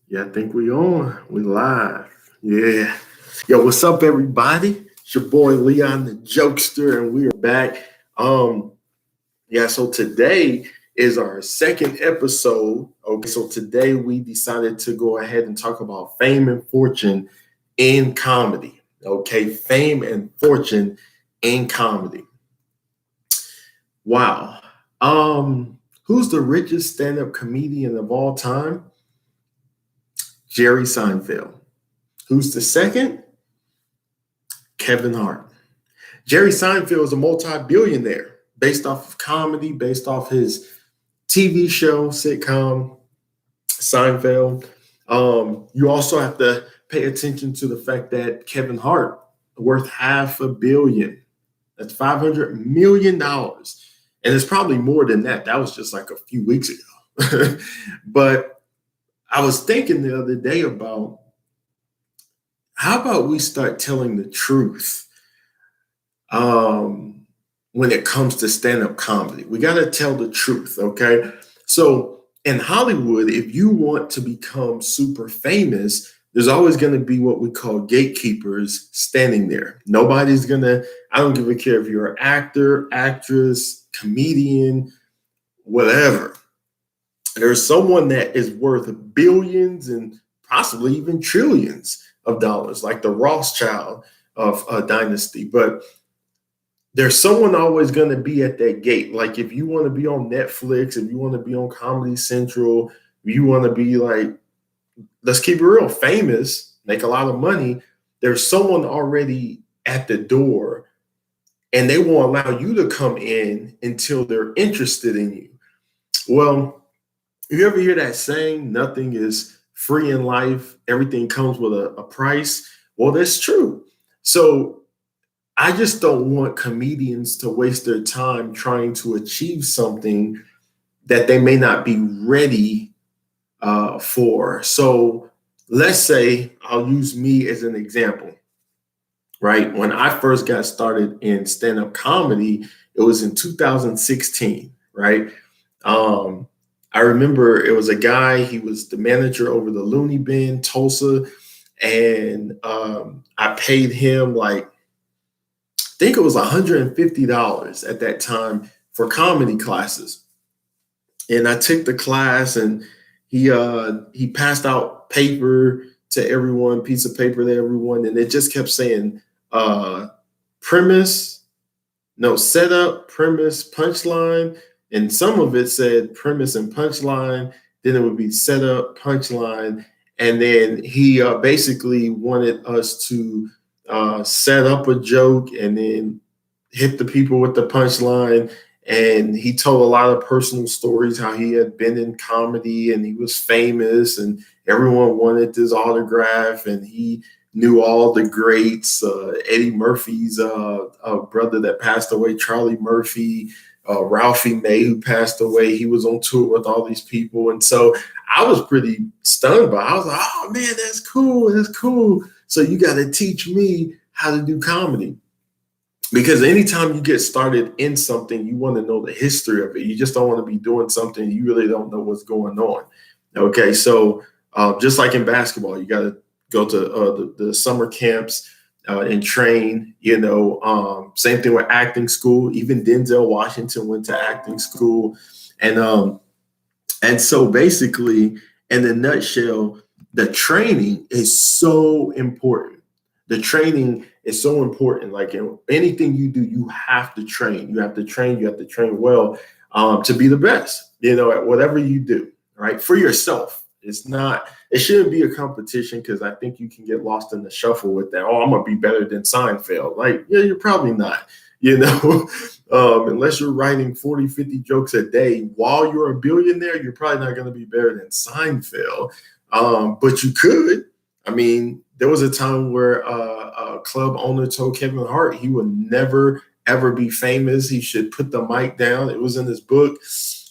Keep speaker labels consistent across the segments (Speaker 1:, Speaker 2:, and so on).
Speaker 1: Yeah, I think we on. We live. Yeah. Yo, what's up, everybody? It's your boy Leon the Jokester, and we are back. Um, so today is our second episode. Okay, so today we decided to go ahead and talk about fame and fortune in comedy. Okay, fame and fortune in comedy. Wow. Who's the richest stand-up comedian of all time? Jerry Seinfeld. Who's the second? Kevin Hart. Jerry Seinfeld is a multi-billionaire based off of comedy, based off his TV show, sitcom, Seinfeld. You also have to pay attention to the fact that Kevin Hart worth $500 million. That's $500 million. And it's probably more than that. That was just like a few weeks ago. But I was thinking the other day about how about we start telling the truth when it comes to stand-up comedy. We got to tell the truth, okay? So in Hollywood, if you want to become super famous, there's always going to be what we call gatekeepers standing there. Nobody's going to, I don't give a care if you're an actor, actress, comedian, whatever. There's someone that is worth billions and possibly even trillions of dollars, like the Rothschild of a dynasty. But there's someone always going to be at that gate. Like if you want to be on Netflix, if you want to be on Comedy Central, if you want to be like, let's keep it real, famous, make a lot of money, there's someone already at the door and they won't allow you to come in until they're interested in you. Well, you ever hear that saying, nothing is free in life, everything comes with a price? Well, that's true. So I just don't want comedians to waste their time trying to achieve something that they may not be ready for. So let's say I'll use me as an example, right? When I first got started in stand up comedy, it was in 2016, right? Um, I remember it was a guy, he was the manager over the Looney Bin, Tulsa, and I paid him like, I think it was $150 at that time for comedy classes. And I took the class and he passed out paper to everyone, piece of paper to everyone, and it just kept saying uh premise, no, setup, premise, punchline. And some of it said premise and punchline, then it would be setup, punchline. And then he basically wanted us to set up a joke and then hit the people with the punchline. And he told a lot of personal stories, how he had been in comedy and he was famous and everyone wanted his autograph and he knew all the greats, Eddie Murphy's brother that passed away, Charlie Murphy, Ralphie May, who passed away. He was on tour with all these people. And so I was pretty stunned by it. I was like, oh man, that's cool. That's cool. So you got to teach me how to do comedy. Because anytime you get started in something, you want to know the history of it. You just don't want to be doing something you really don't know what's going on. Okay, so just like in basketball, you got to go to the summer camps and train. Same thing with acting school. Even Denzel Washington went to acting school, and so basically, in a nutshell, the training is so important. The training is so important. Like in anything you do, you have to train. You have to train. You have to train well to be the best. At whatever you do, right? For yourself. It's not. It shouldn't be a competition because I think you can get lost in the shuffle with that. Oh, I'm gonna be better than Seinfeld. Like, yeah, you're probably not. Unless you're writing 40, 50 jokes a day while you're a billionaire, you're probably not going to be better than Seinfeld. But you could. I mean, there was a time where a club owner told Kevin Hart he would never, ever be famous. He should put the mic down. It was in his book.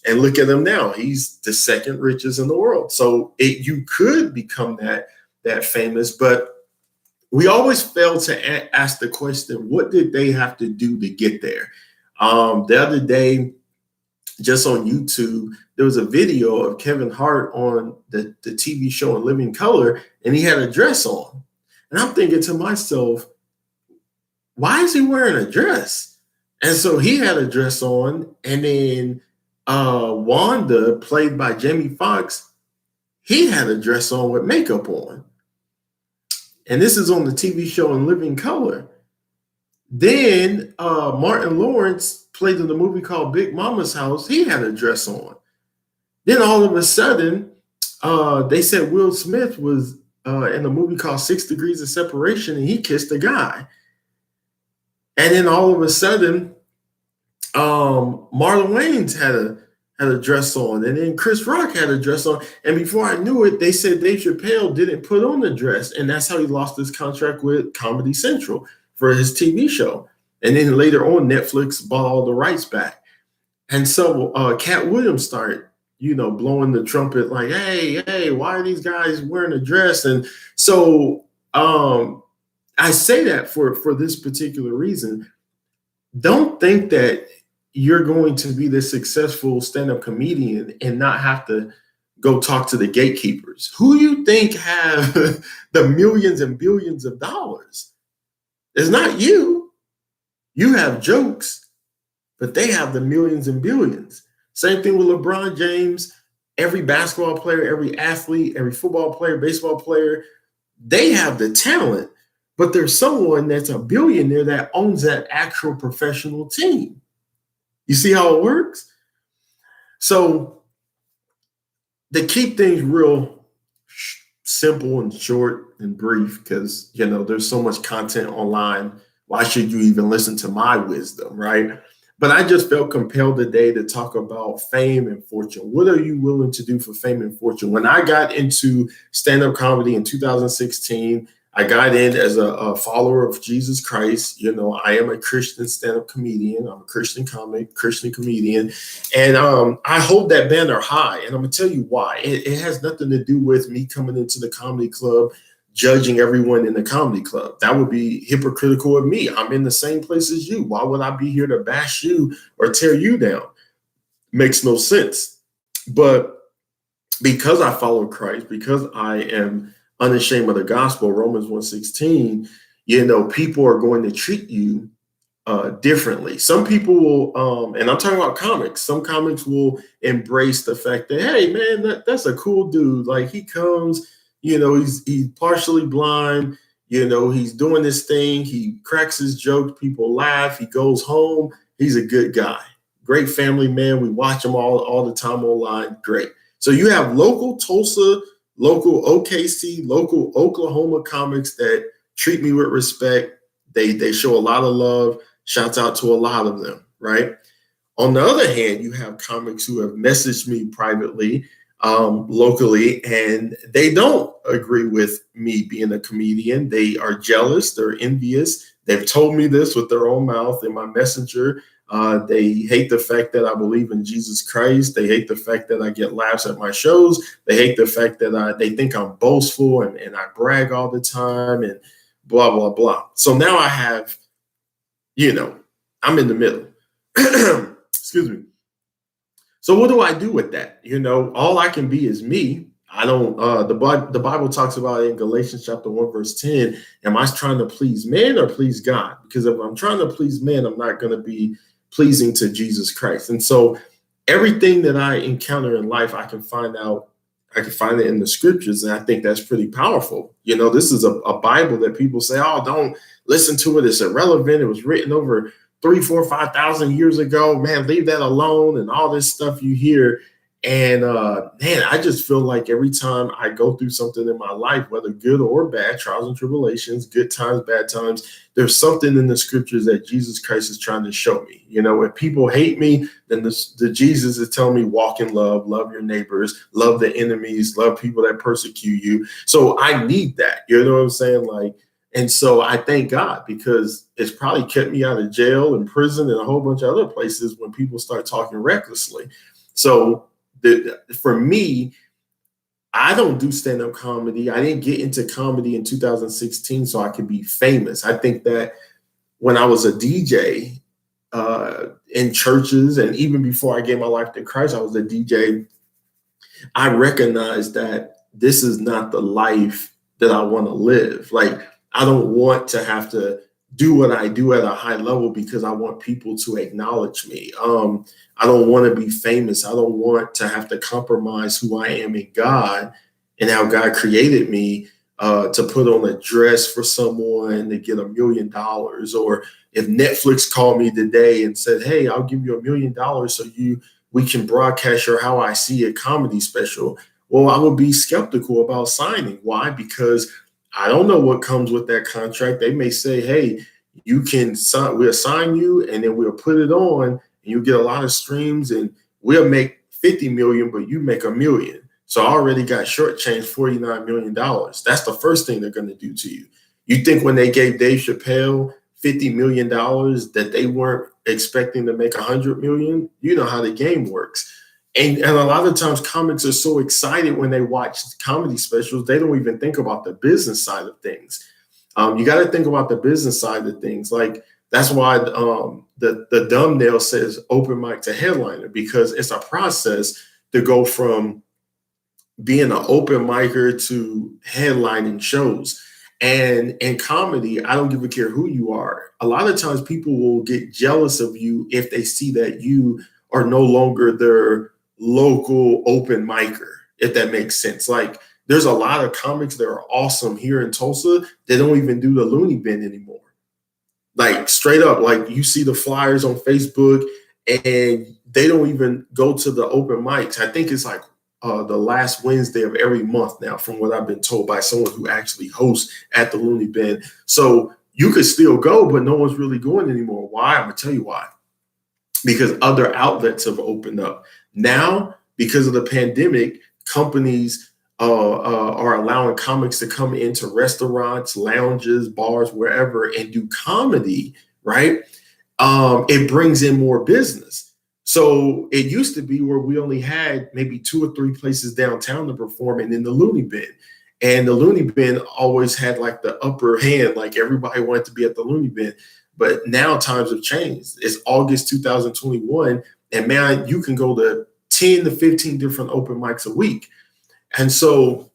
Speaker 1: And look at him now. He's the second richest in the world. So you could become that famous, but we always fail to ask the question, what did they have to do to get there? The other day, just on YouTube, there was a video of Kevin Hart on the TV show In Living Color, and he had a dress on. And I'm thinking to myself, why is he wearing a dress? And so he had a dress on, and then Wanda, played by Jamie Foxx, he had a dress on with makeup on. And this is on the TV show In Living Color. Then Martin Lawrence, played in the movie called Big Mama's House, he had a dress on. Then all of a sudden, they said Will Smith was in a movie called 6 Degrees of Separation, and he kissed a guy. And then all of a sudden, Marlon Wayans had a dress on, and then Chris Rock had a dress on. And before I knew it, they said Dave Chappelle didn't put on the dress, and that's how he lost his contract with Comedy Central for his TV show. And then later on, Netflix bought all the rights back. And so Cat Williams started, blowing the trumpet like, hey, why are these guys wearing a dress? And so I say that for this particular reason. Don't think that you're going to be this successful stand-up comedian and not have to go talk to the gatekeepers. Who you think have the millions and billions of dollars? It's not you. You have jokes, but they have the millions and billions. Same thing with LeBron James. Every basketball player, every athlete, every football player, baseball player, they have the talent, but there's someone that's a billionaire that owns that actual professional team. You see how it works? So to keep things real simple and short and brief, because, there's so much content online. Why should you even listen to my wisdom, right? But I just felt compelled today to talk about fame and fortune. What are you willing to do for fame and fortune? When I got into stand-up comedy in 2016, I got in as a follower of Jesus Christ. I am a Christian stand-up comedian. I'm a Christian comic, Christian comedian. And I hold that banner high. And I'm going to tell you why. It has nothing to do with me coming into the comedy club, judging everyone in the comedy club. That would be hypocritical of me. I'm in the same place as you. Why would I be here to bash you or tear you down? Makes no sense. But because I follow Christ, because I am unashamed of the gospel, Romans 1:16, people are going to treat you differently. Some people will, and I'm talking about comics, some comics will embrace the fact that, hey, man, that's a cool dude. Like, he comes, he's partially blind, he's doing this thing, he cracks his jokes, people laugh, he goes home, he's a good guy. Great family man. We watch him all the time online. Great. So you have local Tulsa, local OKC, local Oklahoma comics that treat me with respect. They show a lot of love. Shouts out to a lot of them, right? On the other hand, you have comics who have messaged me privately, locally, and they don't agree with me being a comedian. They are jealous. They're envious. They've told me this with their own mouth in my messenger. They hate the fact that I believe in Jesus Christ. They hate the fact that I get laughs at my shows. They hate the fact that they think I'm boastful and I brag all the time and blah, blah, blah. So now I have, I'm in the middle. Excuse me. So what do I do with that? All I can be is me. I don't, the Bible talks about in Galatians chapter 1, verse 10, am I trying to please man or please God? Because if I'm trying to please man, I'm not going to be pleasing to Jesus Christ. And so everything that I encounter in life, I can find it in the scriptures. And I think that's pretty powerful. This is a Bible that people say, oh, don't listen to it. It's irrelevant. It was written over 3, 4, 5,000 years ago, man, leave that alone and all this stuff you hear. And man, I just feel like every time I go through something in my life, whether good or bad, trials and tribulations, good times, bad times, there's something in the scriptures that Jesus Christ is trying to show me. If people hate me, then the Jesus is telling me walk in love, love your neighbors, love the enemies, love people that persecute you. So I need that. You know what I'm saying? And so I thank God, because it's probably kept me out of jail and prison and a whole bunch of other places when people start talking recklessly. So for me, I don't do stand-up comedy. I didn't get into comedy in 2016 so I could be famous. I think that when I was a DJ, in churches. And even before I gave my life to Christ, I was a DJ. I recognized that this is not the life that I want to live. Like, I don't want to have to do what I do at a high level because I want people to acknowledge me. I don't want to be famous. I don't want to have to compromise who I am in God and how God created me to put on a dress for someone to get $1 million. Or if Netflix called me today and said, "Hey, I'll give you $1 million so we can broadcast your How I See It comedy special." Well, I would be skeptical about signing. Why? Because I don't know what comes with that contract. They may say, "Hey, you can sign, we'll sign you, and then we'll put it on, and you get a lot of streams, and we'll make 50 million, but you make $1 million." So I already got shortchanged $49 million. That's the first thing they're going to do to you. You think when they gave Dave Chappelle $50 million that they weren't expecting to make $100 million? You know how the game works. And a lot of times comics are so excited when they watch comedy specials, they don't even think about the business side of things. You got to think about the business side of things. Like, that's why the thumbnail says open mic to headliner, because it's a process to go from being an open micer to headlining shows. And in comedy, I don't give a care who you are. A lot of times people will get jealous of you if they see that you are no longer their local open micer, if that makes sense. Like, there's a lot of comics that are awesome here in Tulsa. They don't even do the Looney Bin anymore. Like, straight up, like, you see the flyers on Facebook and they don't even go to the open mics. I think it's like the last Wednesday of every month now, from what I've been told by someone who actually hosts at the Looney Bin. So you could still go, but no one's really going anymore. Why? I'm gonna tell you why. Because other outlets have opened up. Now, because of the pandemic, companies are allowing comics to come into restaurants, lounges, bars, wherever, and do comedy, right? It brings in more business. So it used to be where we only had maybe 2 or 3 places downtown to perform, and then the Looney Bin. And the Looney Bin always had like the upper hand, like everybody wanted to be at the Looney Bin. But now times have changed. It's August 2021, and man, you can go to 10 to 15 different open mics a week. And so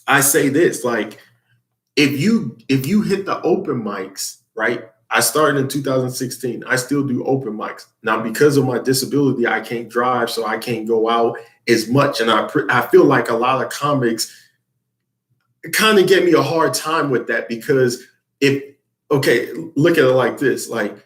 Speaker 1: I say this, like, if you hit the open mics, right? I started in 2016. I still do open mics. Now, because of my disability, I can't drive, so I can't go out as much. And I feel like a lot of comics kind of give me a hard time with that, because okay, look at it like this. Like,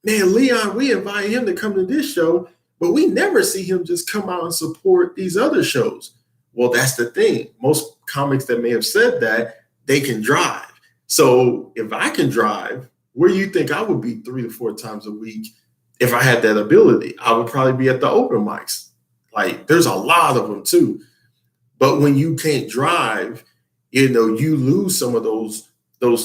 Speaker 1: man, Leon, we invite him to come to this show, but we never see him just come out and support these other shows. Well, that's the thing. Most comics that may have said that, they can drive. So if I can drive, where do you think I would be 3 to 4 times a week if I had that ability? I would probably be at the open mics. Like, there's a lot of them too. But when you can't drive, you lose some of those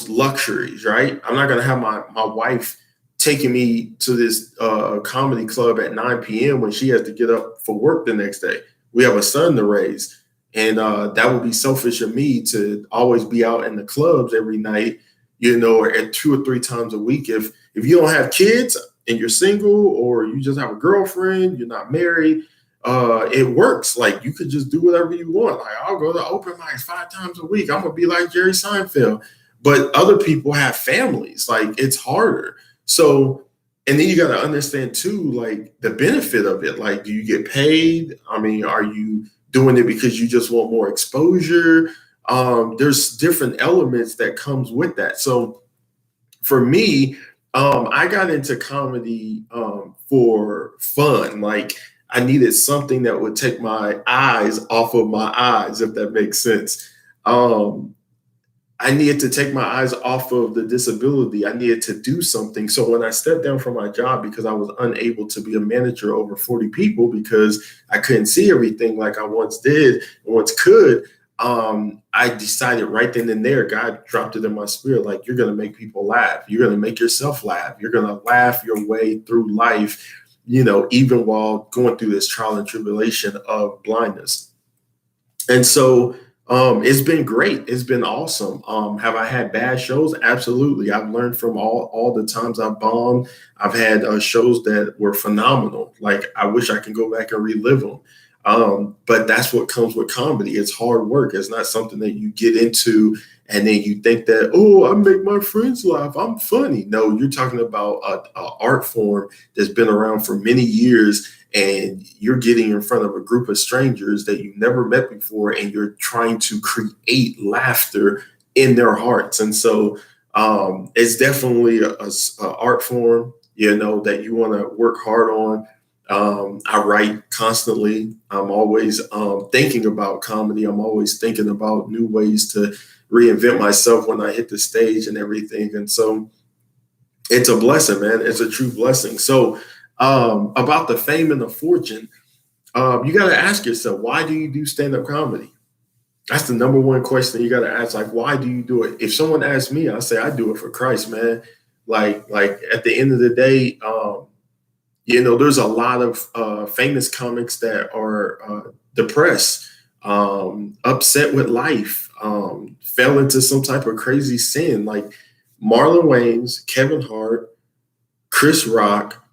Speaker 1: luxuries, right? I'm not going to have my wife taking me to this comedy club at 9 p.m. when she has to get up for work the next day. We have a son to raise. And that would be selfish of me to always be out in the clubs every night, or at 2 or 3 times a week. If you don't have kids and you're single, or you just have a girlfriend, you're not married, it works. Like, you could just do whatever you want. Like, I'll go to open mics 5 times a week. I'm going to be like Jerry Seinfeld. But other people have families. Like, it's harder. So, and then you got to understand too, like, the benefit of it. Like, do you get paid? I mean, are you doing it because you just want more exposure? There's different elements that comes with that. So for me, I got into comedy for fun. Like, I needed something that would take my eyes off of my eyes, if that makes sense. I needed to take my eyes off of the disability. I needed to do something. So when I stepped down from my job, because I was unable to be a manager over 40 people because I couldn't see everything like I once did and once could, I decided right then and there, God dropped it in my spirit, like, you're going to make people laugh. You're going to make yourself laugh. You're going to laugh your way through life, even while going through this trial and tribulation of blindness. And so It's been great. It's been awesome. Have I had bad shows? Absolutely. I've learned from all the times I've bombed. I've had shows that were phenomenal. Like I wish I can go back and relive them. But that's what comes with comedy. It's hard work. It's not something that you get into and then you think that, oh, I make my friends laugh. I'm funny. No, you're talking about a art form that's been around for many years, and you're getting in front of a group of strangers that you've never met before, and you're trying to create laughter in their hearts. And so it's definitely a art form, that you want to work hard on. I write constantly. I'm always thinking about comedy. I'm always thinking about new ways to reinvent myself when I hit the stage and everything. And so it's a blessing, man. It's a true blessing. So about the fame and the fortune, you got to ask yourself, why do you do stand-up comedy? That's the number one question you got to ask. Like, why do you do it? If someone asks me, I say, I do it for Christ, man. Like at the end of the day, there's a lot of famous comics that are depressed, upset with life, fell into some type of crazy sin. Like Marlon Wayans, Kevin Hart, Chris Rock,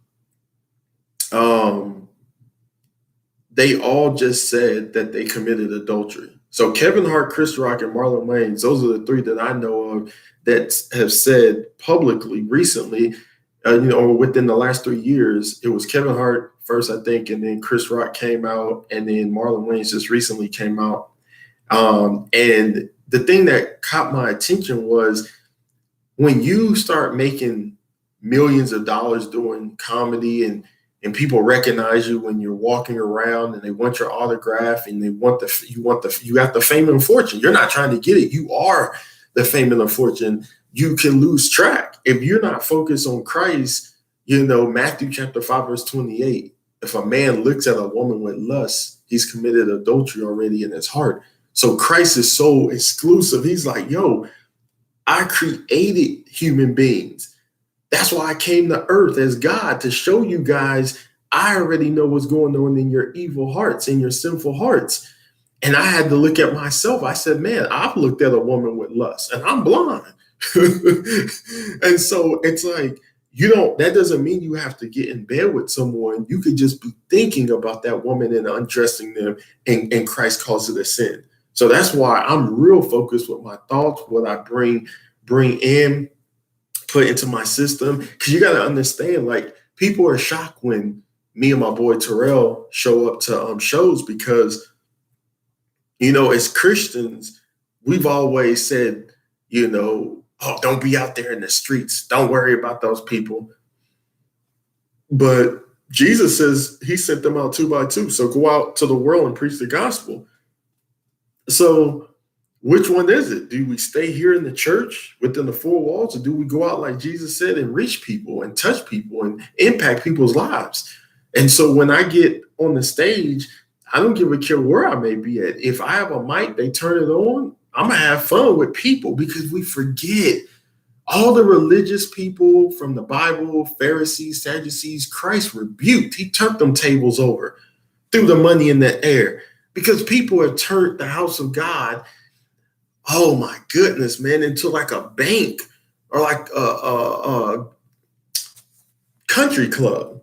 Speaker 1: they all just said that they committed adultery. So Kevin Hart, Chris Rock, and Marlon Wayans, those are the three that I know of that have said publicly recently, or within the last 3 years. It was Kevin Hart first, I think, and then Chris Rock came out, and then Marlon Wayans just recently came out. And the thing that caught my attention was when you start making millions of dollars doing comedy, and people recognize you when you're walking around, and they want your autograph, and you got the fame and fortune. You're not trying to get it. You are the fame and the fortune. You can lose track if you're not focused on Christ. Matthew chapter 5, verse 28. If a man looks at a woman with lust, he's committed adultery already in his heart. So Christ is so exclusive. He's like, yo, I created human beings. That's why I came to earth as God, to show you guys I already know what's going on in your evil hearts, in your sinful hearts. And I had to look at myself. I said, man, I've looked at a woman with lust and I'm blind. And so it's like, that doesn't mean you have to get in bed with someone. You could just be thinking about that woman and undressing them, and Christ calls it a sin. So that's why I'm real focused with my thoughts, what I bring in, put into my system. Because you got to understand, like, people are shocked when me and my boy Terrell show up to shows, because, as Christians, we've always said, oh, don't be out there in the streets. Don't worry about those people. But Jesus says he sent them out 2 by 2. So go out to the world and preach the gospel. So which one is it? Do we stay here in the church within the 4 walls, or do we go out, like Jesus said, and reach people and touch people and impact people's lives? And so when I get on the stage, I don't give a care where I may be at. If I have a mic, they turn it on, I'm going to have fun with people, because we forget all the religious people from the Bible, Pharisees, Sadducees, Christ rebuked. He turned them tables over, threw the money in the air, because people have turned the house of God, oh my goodness, man, into like a bank or like a country club.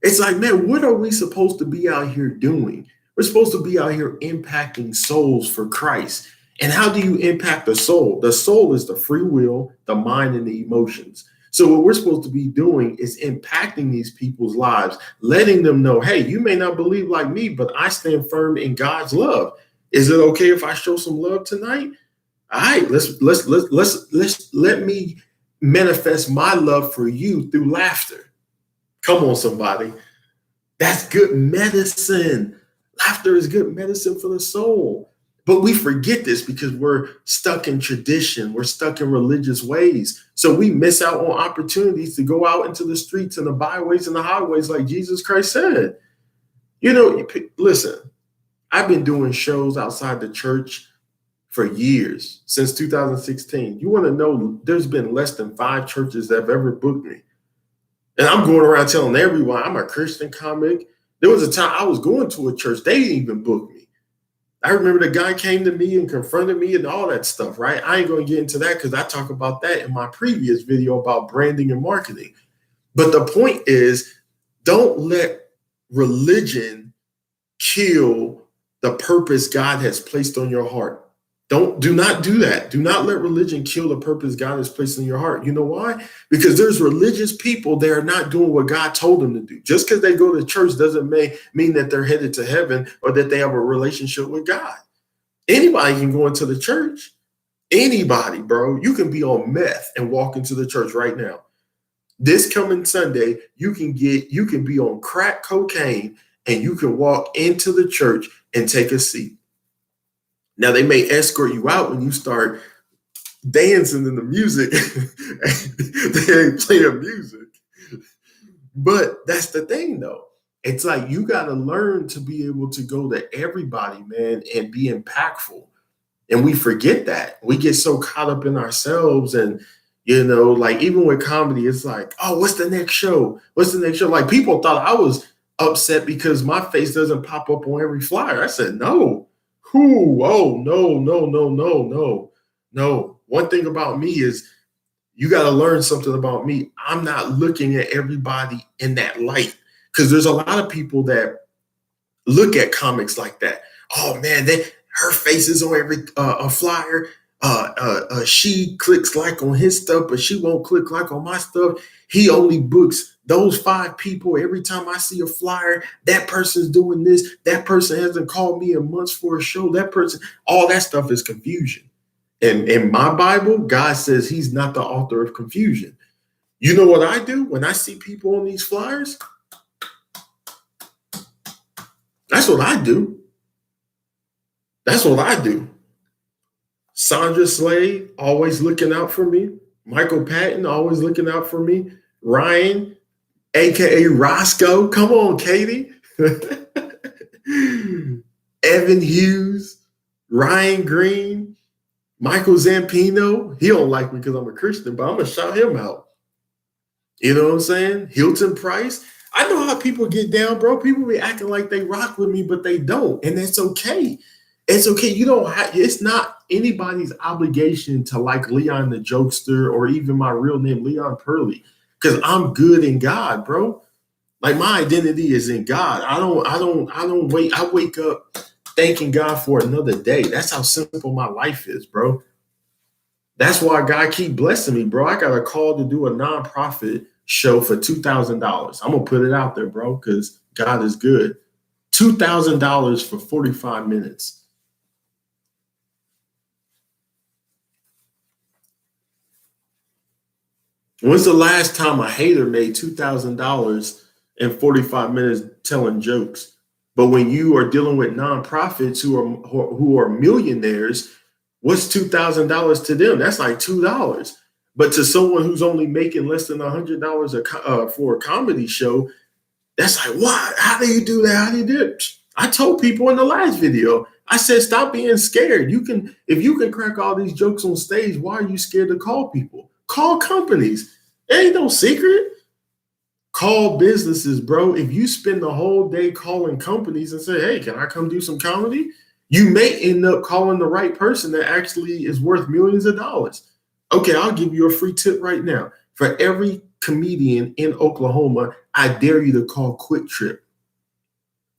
Speaker 1: It's like, man, what are we supposed to be out here doing? We're supposed to be out here impacting souls for Christ. And how do you impact the soul? The soul is the free will, the mind, and the emotions. So what we're supposed to be doing is impacting these people's lives, letting them know, hey, you may not believe like me, but I stand firm in God's love. Is it okay if I show some love tonight? All right, let me manifest my love for you through laughter. Come on, somebody. That's good medicine. Laughter is good medicine for the soul. But we forget this because we're stuck in tradition. We're stuck in religious ways. So we miss out on opportunities to go out into the streets and the byways and the highways, like Jesus Christ said. Listen, I've been doing shows outside the church for years, since 2016. You want to know, there's been less than 5 churches that have ever booked me. And I'm going around telling everyone I'm a Christian comic. There was a time I was going to a church, they didn't even book me. I remember the guy came to me and confronted me and all that stuff, right? I ain't going to get into that because I talk about that in my previous video about branding and marketing. But the point is, don't let religion kill the purpose God has placed on your heart. Do not do that. Do not let religion kill the purpose God has placed in your heart. You know why? Because there's religious people that are not doing what God told them to do. Just because they go to church doesn't mean that they're headed to heaven or that they have a relationship with God. Anybody can go into the church. Anybody, bro. You can be on meth and walk into the church right now. This coming Sunday, you can be on crack cocaine and you can walk into the church and take a seat. Now they may escort you out when you start dancing in the music. They ain't playing music. But that's the thing though. It's like you got to learn to be able to go to everybody, man, and be impactful. And we forget that. We get so caught up in ourselves and like even with comedy, it's like, oh, what's the next show? What's the next show? Like people thought I was upset because my face doesn't pop up on every flyer. I said, no. Who? Oh, no, no, no, no, no, no. One thing about me is you got to learn something about me. I'm not looking at everybody in that light because there's a lot of people that look at comics like that. Oh man, her face is on every a flyer. She clicks like on his stuff, but she won't click like on my stuff. He only books those 5 people. Every time I see a flyer, that person's doing this. That person hasn't called me in months for a show. That person, all that stuff is confusion. And in my Bible, God says he's not the author of confusion. You know what I do when I see people on these flyers? That's what I do. That's what I do. Sandra Slade, always looking out for me. Michael Patton, always looking out for me. Ryan, aka Roscoe. Come on, Katie. Evan Hughes, Ryan Green, Michael Zampino. He don't like me because I'm a Christian, but I'm going to shout him out. You know what I'm saying? Hilton Price. I know how people get down, bro. People be acting like they rock with me, but they don't. And that's okay. It's okay. You don't have, it's not anybody's obligation to like Leon the Jokester or even my real name, Leon Pearly, because I'm good in God, bro. Like my identity is in God. I wake up thanking God for another day. That's how simple my life is, bro. That's why God keep blessing me, bro. I got a call to do a nonprofit show for $2,000. I'm gonna put it out there, bro, because God is good. $2,000 for 45 minutes. When's the last time a hater made $2,000 in 45 minutes telling jokes? But when you are dealing with nonprofits who are millionaires, what's $2,000 to them? That's like $2. But to someone who's only making less than $100 for a comedy show, that's like, what? How do you do that? How do you do it? I told people in the last video, I said, stop being scared. If you can crack all these jokes on stage, why are you scared to call people? Call companies. It ain't no secret. Call businesses, bro. If you spend the whole day calling companies and say, hey, can I come do some comedy? You may end up calling the right person that actually is worth millions of dollars. Okay, I'll give you a free tip right now. For every comedian in Oklahoma, I dare you to call Quick Trip.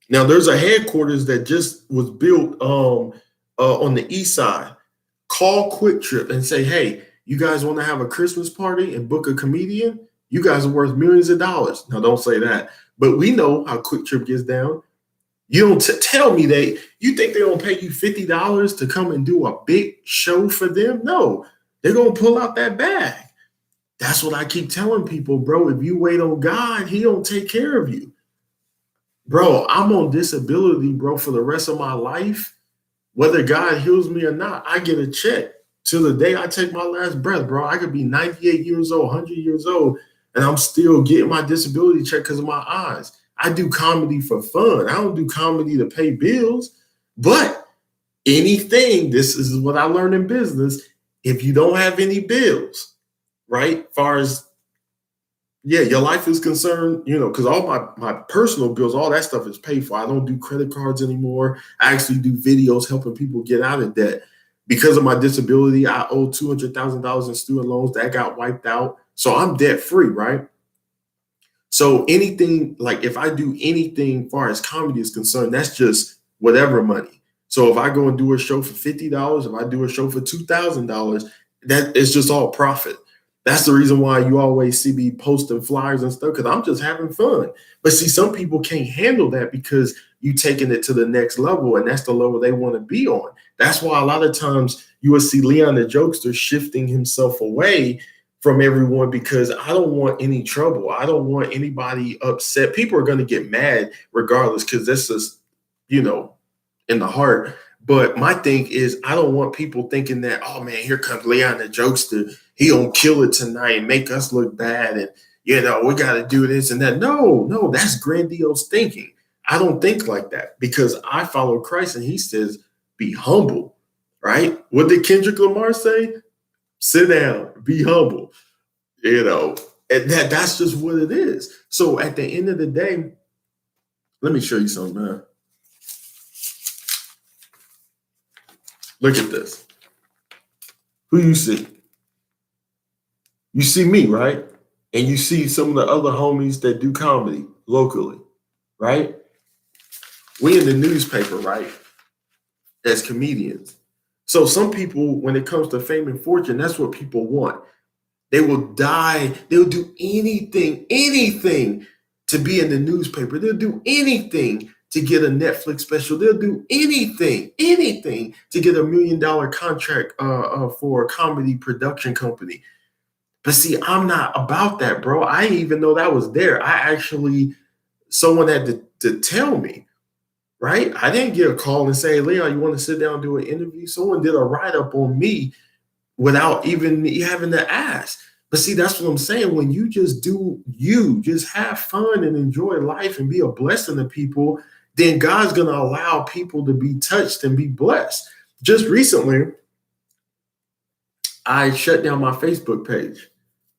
Speaker 1: Now, there's a headquarters that just was built on the east side. Call Quick Trip and say, hey, you guys want to have a Christmas party and book a comedian? You guys are worth millions of dollars. Now, don't say that. But we know how Quick Trip gets down. You don't tell me you think they're going to pay you $50 to come and do a big show for them? No, they're going to pull out that bag. That's what I keep telling people, bro. If you wait on God, he don't take care of you. Bro, I'm on disability, bro, for the rest of my life. Whether God heals me or not, I get a check till the day I take my last breath, bro. I could be 98 years old, 100 years old, and I'm still getting my disability check because of my eyes. I do comedy for fun. I don't do comedy to pay bills. But anything, this is what I learned in business. If you don't have any bills, right, far as yeah, your life is concerned, because all my personal bills, all that stuff is paid for. I don't do credit cards anymore. I actually do videos helping people get out of debt. Because of my disability, I owe $200,000 in student loans that got wiped out. So I'm debt free, right? So anything, like if I do anything far as comedy is concerned, that's just whatever money. So if I go and do a show for $50, if I do a show for $2,000, that is just all profit. That's the reason why you always see me posting flyers and stuff, because I'm just having fun. But see, some people can't handle that because you taking it to the next level, and that's the level they want to be on. That's why a lot of times you will see Leon the Jokester shifting himself away from everyone, because I don't want any trouble. I don't want anybody upset. People are going to get mad regardless, because this is, you know, in the heart. But my thing is, I don't want people thinking that, oh man, here comes Leon the Jokester. He gonna kill it tonight and make us look bad. And, we got to do this and that. No, that's grandiose thinking. I don't think like that, because I follow Christ and he says, be humble, right? What did Kendrick Lamar say? Sit down, be humble, and that's just what it is. So at the end of the day, let me show you something, man. Look at this. Who you see? You see me, right? And you see some of the other homies that do comedy locally, right? We in the newspaper, right? As comedians. So some people, when it comes to fame and fortune, that's what people want. They will die. They'll do anything to be in the newspaper. They'll do anything to get a Netflix special. They'll do anything to get $1 million contract for a comedy production company. But see, I'm not about that, bro. I didn't even know that was there. Someone had to tell me, right? I didn't get a call and say, Leon, you want to sit down and do an interview? Someone did a write-up on me without even me having to ask. But see, that's what I'm saying. When you just do just have fun and enjoy life and be a blessing to people, then God's going to allow people to be touched and be blessed. Just recently, I shut down my Facebook page,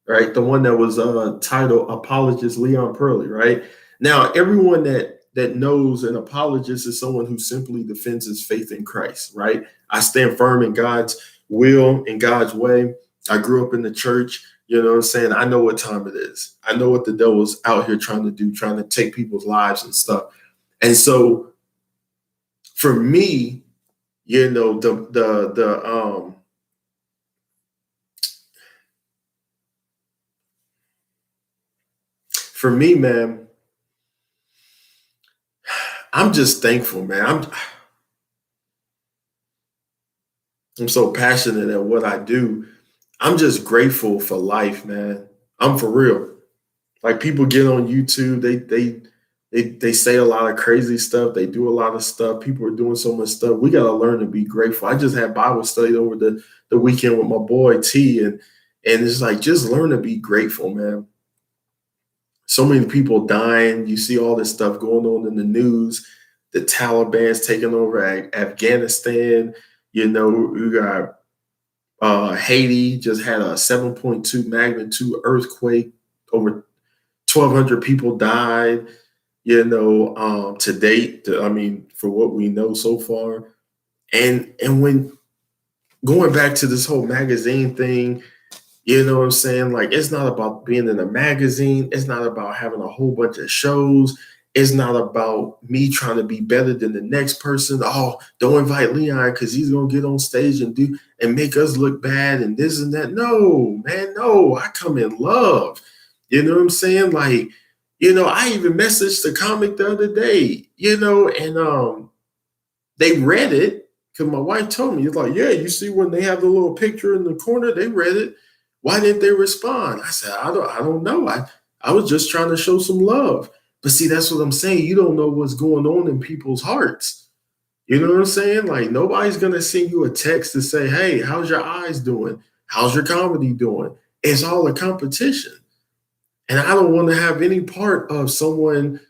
Speaker 1: right? The one that was titled Apologist Leon Pearly, right? Now, everyone that knows an apologist is someone who simply defends his faith in Christ, right? I stand firm in God's will, in God's way. I grew up in the church, you know what I'm saying? I know what time it is. I know what the devil's out here trying to do, trying to take people's lives and stuff. And so for me, for me, man, I'm just thankful, man. I'm so passionate at what I do. I'm just grateful for life, man. I'm for real. Like, people get on YouTube, they say a lot of crazy stuff. They do a lot of stuff. People are doing so much stuff. We gotta learn to be grateful. I just had Bible study over the weekend with my boy T, and it's like, just learn to be grateful, man. So many people dying. You see all this stuff going on in the news. The Taliban's taking over Afghanistan. We got Haiti just had a 7.2 magnitude earthquake. Over 1,200 people died, to date. I mean, for what we know so far. And when going back to this whole magazine thing, you know what I'm saying? Like, it's not about being in a magazine. It's not about having a whole bunch of shows. It's not about me trying to be better than the next person. Oh, don't invite Leon because he's going to get on stage and make us look bad and this and that. No, man, no. I come in love. You know what I'm saying? Like, I even messaged the comic the other day, and they read it because my wife told me. It's like, yeah, you see when they have the little picture in the corner, they read it. Why didn't they respond? I said, I don't know. I was just trying to show some love. But see, that's what I'm saying. You don't know what's going on in people's hearts. You know what I'm saying? Like, nobody's going to send you a text to say, hey, how's your eyes doing? How's your comedy doing? It's all a competition. And I don't want to have any part of someone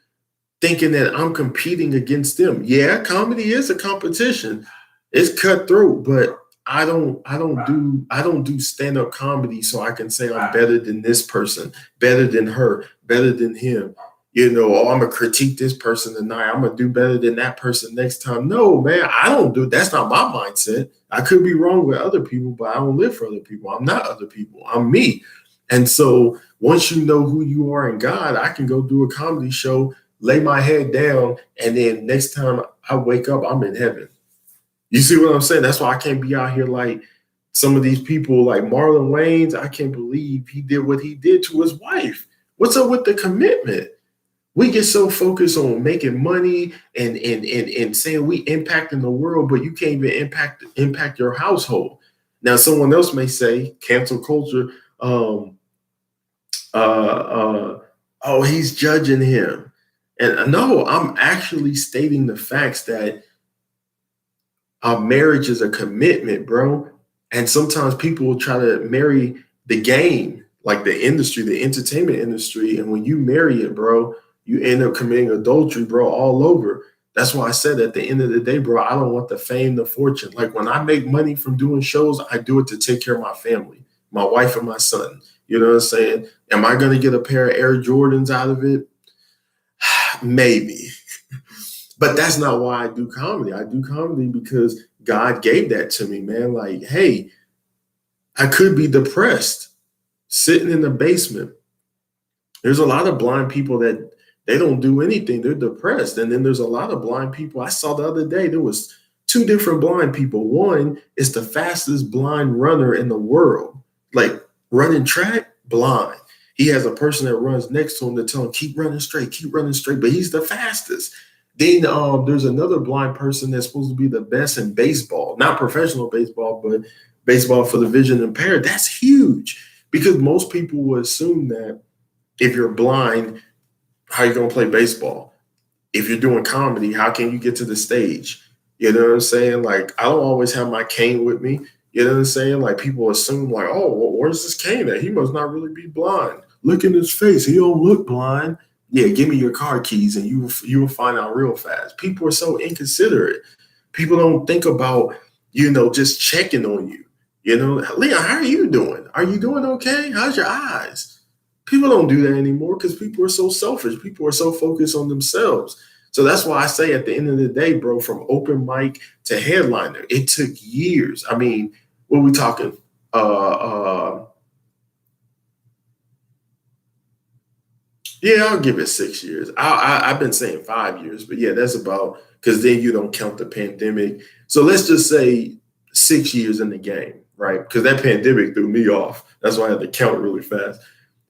Speaker 1: thinking that I'm competing against them. Yeah, comedy is a competition. It's cutthroat, but I don't do stand-up comedy so I can say I'm better than this person, better than her, better than him. Oh, I'm gonna critique this person tonight. I'm gonna do better than that person next time. No, man, I don't do that's not my mindset. I could be wrong with other people, but I don't live for other people. I'm not other people. I'm me. And so once you know who you are in God, I can go do a comedy show, lay my head down, and then next time I wake up, I'm in heaven. You see what I'm saying? That's why I can't be out here like some of these people like Marlon Wayans. I can't believe he did what he did to his wife. What's up with the commitment? We get so focused on making money and saying we impacting the world, but you can't even impact your household. Now, someone else may say cancel culture. Uh, oh, he's judging him, and no, I'm actually stating the facts that our marriage is a commitment, bro. And sometimes people will try to marry the game, like the industry, the entertainment industry. And when you marry it, bro, you end up committing adultery, bro, all over. That's why I said at the end of the day, bro, I don't want the fame, the fortune. Like when I make money from doing shows, I do it to take care of my family, my wife and my son. You know what I'm saying? Am I going to get a pair of Air Jordans out of it? Maybe. But that's not why I do comedy. I do comedy because God gave that to me, man. Like, hey, I could be depressed, sitting in the basement. There's a lot of blind people that they don't do anything. They're depressed. And then there's a lot of blind people. I saw the other day, there was two different blind people. One is the fastest blind runner in the world, like running track, blind. He has a person that runs next to him to tell him, keep running straight, but he's the fastest. Then there's another blind person that's supposed to be the best in baseball, not professional baseball, but baseball for the vision impaired. That's huge because most people will assume that if you're blind, how are you going to play baseball? If you're doing comedy, how can you get to the stage? You know what I'm saying? Like, I don't always have my cane with me. You know what I'm saying? Like, people assume, like, oh, well, where's this cane at? He must not really be blind. Look in his face. He don't look blind. Yeah, give me your car keys and you will find out real fast. People are so inconsiderate. People don't think about, just checking on you. Leon, how are you doing? Are you doing okay? How's your eyes? People don't do that anymore because people are so selfish. People are so focused on themselves. So that's why I say at the end of the day, bro, from open mic to headliner, it took years. I mean, what are we talking? Yeah, I'll give it 6 years. I've been saying 5 years, but yeah, that's about because then you don't count the pandemic. So let's just say 6 years in the game, right? Because that pandemic threw me off. That's why I had to count really fast.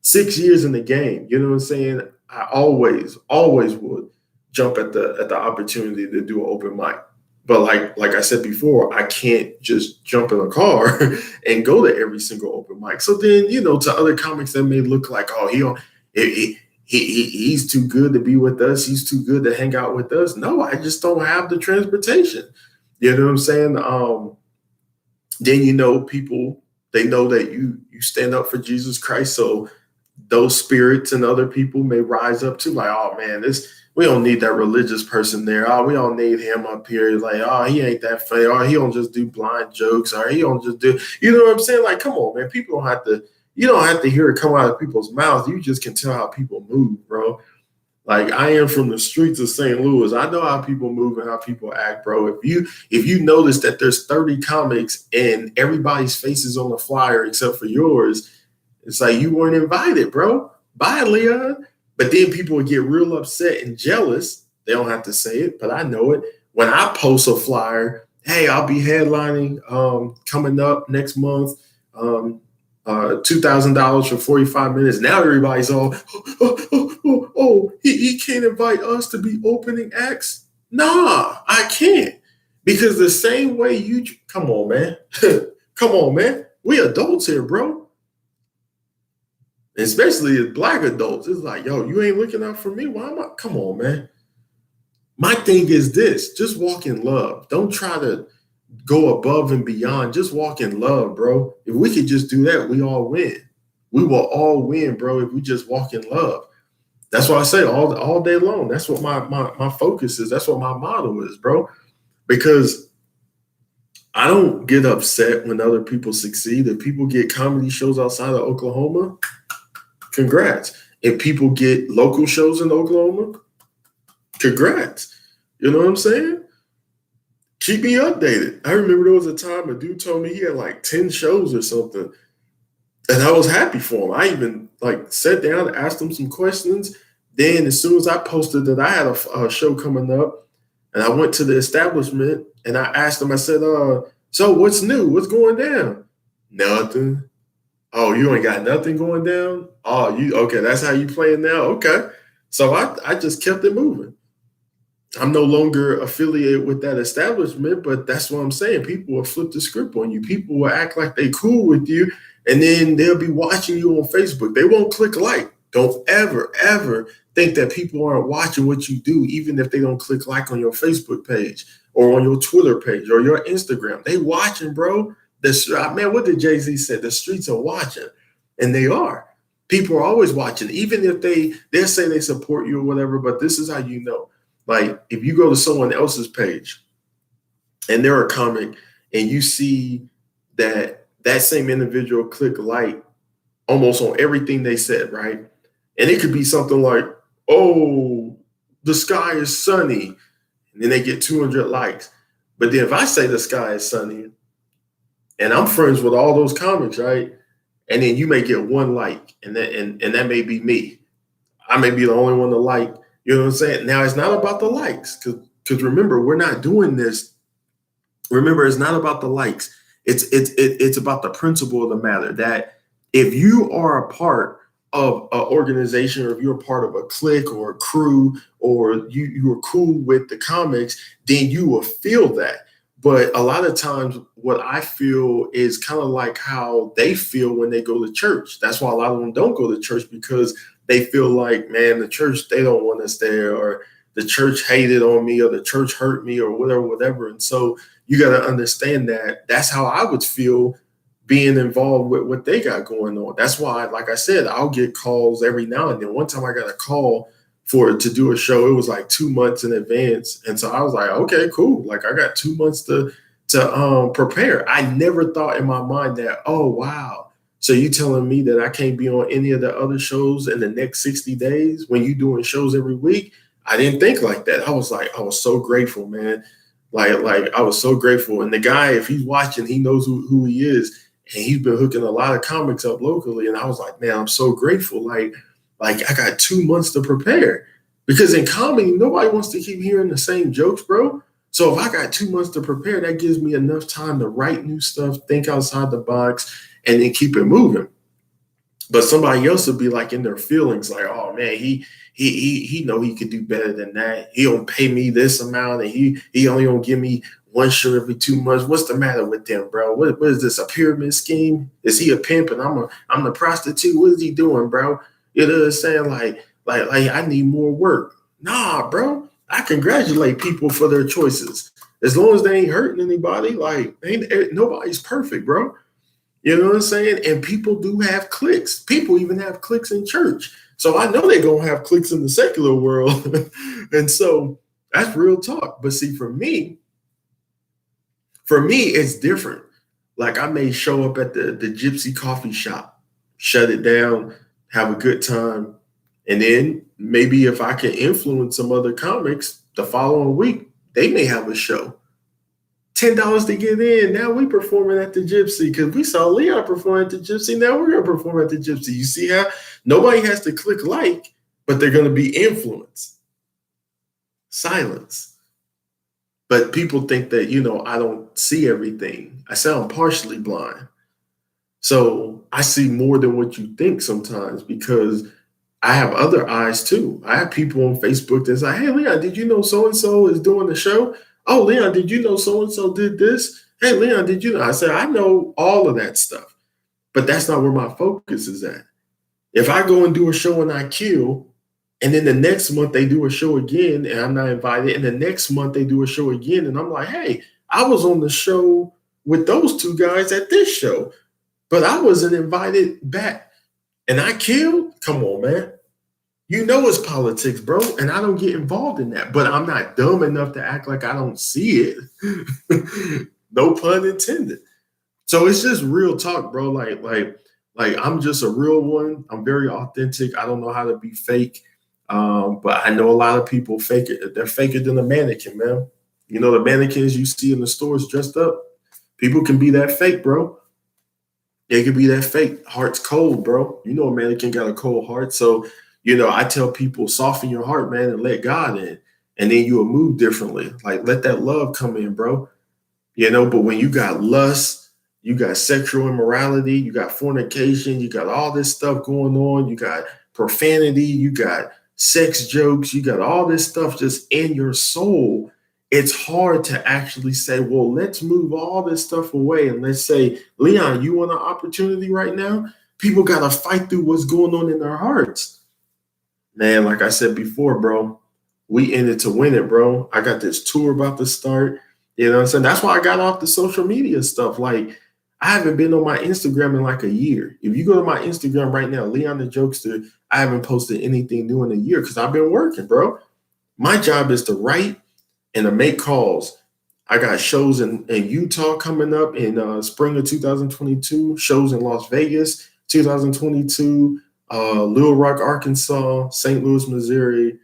Speaker 1: 6 years in the game, you know what I'm saying? I always would jump at the opportunity to do an open mic. But like I said before, I can't just jump in a car and go to every single open mic. So then, to other comics that may look like, oh, he's too good to be with us. He's too good to hang out with us. No, I just don't have the transportation. You know what I'm saying? Then people they know that you stand up for Jesus Christ. So those spirits and other people may rise up too. Like, oh man, we don't need that religious person there. Oh, we don't need him up here. Like, oh, he ain't that funny. Oh, he don't just do blind jokes. Or he don't just do. You know what I'm saying? Like, come on, man. People don't have to. You don't have to hear it come out of people's mouths. You just can tell how people move, bro. Like I am from the streets of St. Louis. I know how people move and how people act, bro. If you notice that there's 30 comics and everybody's face is on the flyer except for yours, it's like you weren't invited, bro. Bye, Leon. But then people would get real upset and jealous. They don't have to say it, but I know it. When I post a flyer, hey, I'll be headlining coming up next month. $2,000 for 45 minutes. Now everybody's all, he can't invite us to be opening acts. Nah, I can't. Because the same way come on, man. Come on, man. We adults here, bro. Especially as black adults. It's like, yo, you ain't looking out for me. Why am I? Come on, man. My thing is this, just walk in love. Don't try to go above and beyond. Just walk in love, bro. If we could just do that, we all win. We will all win, bro, if we just walk in love. That's what I say all day long. That's what my focus is. That's what my motto is, bro. Because I don't get upset when other people succeed. If people get comedy shows outside of Oklahoma, congrats. If people get local shows in Oklahoma, congrats. You know what I'm saying? Keep me updated. I remember there was a time a dude told me he had like 10 shows or something. And I was happy for him. I even like sat down, asked him some questions. Then as soon as I posted that I had a show coming up, and I went to the establishment and I asked him, I said, so what's new? What's going down? Nothing. Oh, you ain't got nothing going down? Oh, you okay, that's how you playing now? Okay. So I just kept it moving. I'm no longer affiliated with that establishment, but that's what I'm saying. People will flip the script on you. People will act like they cool with you, and then they'll be watching you on Facebook. They won't click like. Don't ever, ever think that people aren't watching what you do, even if they don't click like on your Facebook page or on your Twitter page or your Instagram. They watching, bro. Man, what did Jay-Z say? The streets are watching, and they are. People are always watching, even if they'll say they support you or whatever, but this is how you know. Like if you go to someone else's page and they're a comic and you see that that same individual click like almost on everything they said, right? And it could be something like, oh, the sky is sunny. And then they get 200 likes. But then if I say the sky is sunny and I'm friends with all those comics, right? And then you may get one like, and that may be me. I may be the only one to like. You know what I'm saying? Now it's not about the likes, because remember, we're not doing this. Remember, it's not about the likes. It's about the principle of the matter that if you are a part of an organization, or if you're a part of a clique or a crew, or you are cool with the comics, then you will feel that. But a lot of times, what I feel is kind of like how they feel when they go to church. That's why a lot of them don't go to church, because they feel like, man, the church, they don't want us there, or the church hated on me, or the church hurt me, or whatever. And so you got to understand that that's how I would feel being involved with what they got going on. That's why, like I said, I'll get calls every now and then. One time I got a call to do a show. It was like 2 months in advance. And so I was like, okay, cool. Like I got 2 months to prepare. I never thought in my mind that, oh, wow. So you telling me that I can't be on any of the other shows in the next 60 days when you doing shows every week? I didn't think like that. I was so grateful, man. Like I was so grateful. And the guy, if he's watching, he knows who he is. And he's been hooking a lot of comics up locally. And I was like, man, I'm so grateful. Like I got 2 months to prepare, because in comedy, nobody wants to keep hearing the same jokes, bro. So if I got 2 months to prepare, that gives me enough time to write new stuff, think outside the box, and then keep it moving. But somebody else will be like in their feelings, like, oh man, he know he could do better than that. He don't pay me this amount, and he only gonna give me one show every 2 months. What's the matter with them, bro? What is this, a pyramid scheme? Is he a pimp and I'm the prostitute? What is he doing, bro? You know what I'm saying? Like I need more work. Nah, bro. I congratulate people for their choices. As long as they ain't hurting anybody, like nobody's perfect, bro. You know what I'm saying? And people do have cliques. People even have cliques in church. So I know they're going to have cliques in the secular world. And so that's real talk. But see, for me, it's different. Like I may show up at the Gypsy coffee shop, shut it down, have a good time. And then maybe if I can influence some other comics the following week, they may have a show. $10 to get in. Now we performing at the Gypsy, because we saw Leon perform at the Gypsy. Now we're going to perform at the Gypsy. You see how nobody has to click like, but they're going to be influenced. Silence. But people think that, I don't see everything. I sound partially blind. So I see more than what you think sometimes, because I have other eyes too. I have people on Facebook that say, hey, Leon, did you know so-and-so is doing the show? Oh, Leon, did you know so-and-so did this? Hey, Leon, did you know? I said, I know all of that stuff, but that's not where my focus is at. If I go and do a show and I kill, and then the next month they do a show again and I'm not invited, and the next month they do a show again and I'm like, hey, I was on the show with those two guys at this show, but I wasn't invited back and I killed? Come on, man. You know it's politics, bro, and I don't get involved in that. But I'm not dumb enough to act like I don't see it. No pun intended. So it's just real talk, bro. Like I'm just a real one. I'm very authentic. I don't know how to be fake. But I know a lot of people fake it. They're faker than a mannequin, man. You know, the mannequins you see in the stores dressed up, people can be that fake, bro. They can be that fake. Heart's cold, bro. You know, a mannequin got a cold heart. So, you know, I tell people, soften your heart, man, and let God in. And then you will move differently. Like, let that love come in, bro. You know, but when you got lust, you got sexual immorality, you got fornication, you got all this stuff going on, you got profanity, you got sex jokes, you got all this stuff just in your soul. It's hard to actually say, well, let's move all this stuff away and let's say, Leon, you want an opportunity right now? People got to fight through what's going on in their hearts. Man, like I said before, bro, we in it to win it, bro. I got this tour about to start. You know what I'm saying? That's why I got off the social media stuff. Like, I haven't been on my Instagram in like a year. If you go to my Instagram right now, Leon the Jokester, I haven't posted anything new in a year because I've been working, bro. My job is to write and to make calls. I got shows in Utah coming up in spring of 2022, shows in Las Vegas 2022, Little Rock, Arkansas, St. Louis, Missouri,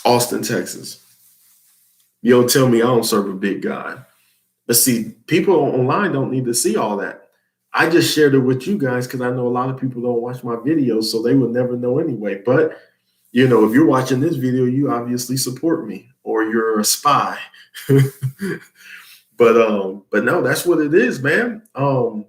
Speaker 1: Austin, Texas. You don't tell me I don't serve a big God. But see, people online don't need to see all that. I just shared it with you guys because I know a lot of people don't watch my videos, so they would never know anyway. But you know, if you're watching this video, you obviously support me or you're a spy. But no, that's what it is, man. I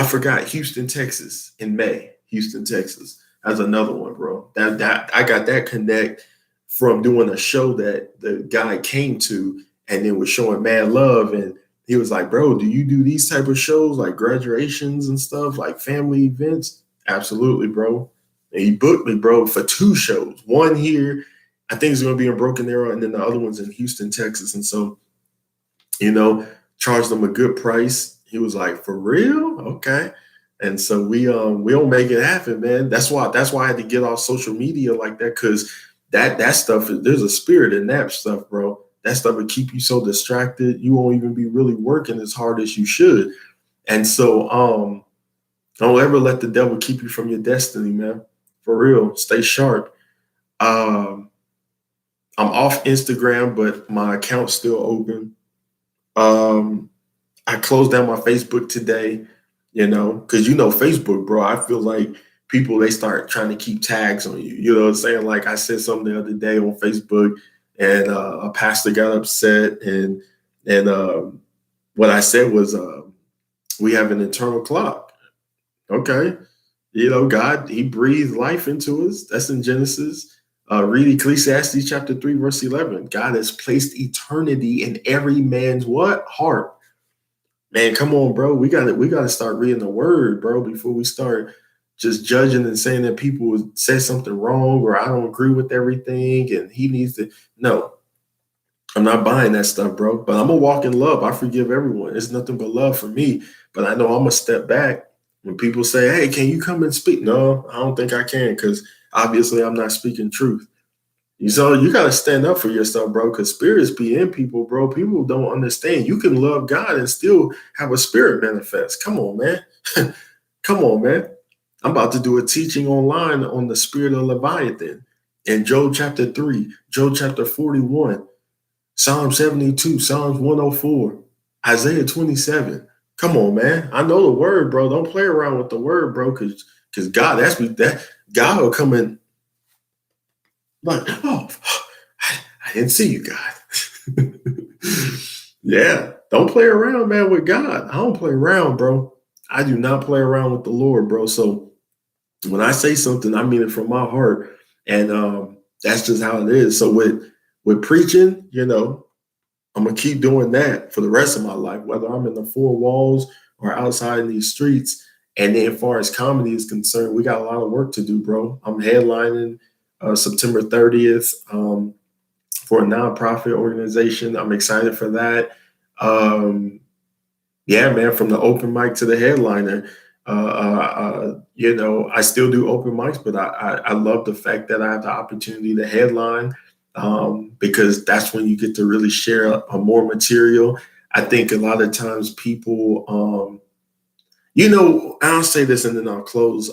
Speaker 1: forgot Houston, Texas in May. Houston, Texas. That's another one, bro. That I got that connect from doing a show that the guy came to and then was showing mad love. And he was like, bro, do you do these type of shows like graduations and stuff, like family events? Absolutely, bro. And he booked me, bro, for 2 shows. One here, I think it's going to be in Broken Arrow, and then the other one's in Houston, Texas. And so, you know, charged him a good price. He was like, for real? Okay. And so we'll make it happen, man. That's why I had to get off social media like that, because that stuff, there's a spirit in that stuff, bro. That stuff would keep you so distracted. You won't even be really working as hard as you should. And so don't ever let the devil keep you from your destiny, man. For real. Stay sharp. I'm off Instagram, but my account's still open. I closed down my Facebook today, you know, because you know Facebook, bro. I feel like people, they start trying to keep tags on you. You know what I'm saying? Like I said something the other day on Facebook, and a pastor got upset, and what I said was, we have an internal clock. Okay, you know, God, He breathed life into us. That's in Genesis. Read Ecclesiastes chapter 3, verse 11. God has placed eternity in every man's what? Heart. Man, come on, bro. We gotta start reading the word, bro, before we start just judging and saying that people said something wrong or I don't agree with everything and he needs to. No, I'm not buying that stuff, bro. But I'm gonna walk in love. I forgive everyone. It's nothing but love for me. But I know I'm gonna step back when people say, "Hey, can you come and speak?" No, I don't think I can, because obviously I'm not speaking truth. So you gotta stand up for yourself, bro, because spirits be in people, bro. People don't understand. You can love God and still have a spirit manifest. Come on, man. Come on, man. I'm about to do a teaching online on the spirit of Leviathan in Job chapter 3, Job chapter 41, Psalm 72, Psalms 104, Isaiah 27. Come on, man. I know the word, bro. Don't play around with the word, bro, because God, that God will come in like, oh, I didn't see you, God. Yeah, don't play around, man, with God. I don't play around, bro. I do not play around with the Lord, bro. So when I say something, I mean it from my heart, and that's just how it is. So with preaching, you know, I'm gonna keep doing that for the rest of my life, whether I'm in the 4 walls or outside in these streets. And then, as far as comedy is concerned, we got a lot of work to do, bro. I'm headlining September 30th for a nonprofit organization. I'm excited for that. Yeah, man, from the open mic to the headliner. You know, I still do open mics, but I love the fact that I have the opportunity to headline. because that's when you get to really share a more material. I think a lot of times people, I'll say this and then I'll close.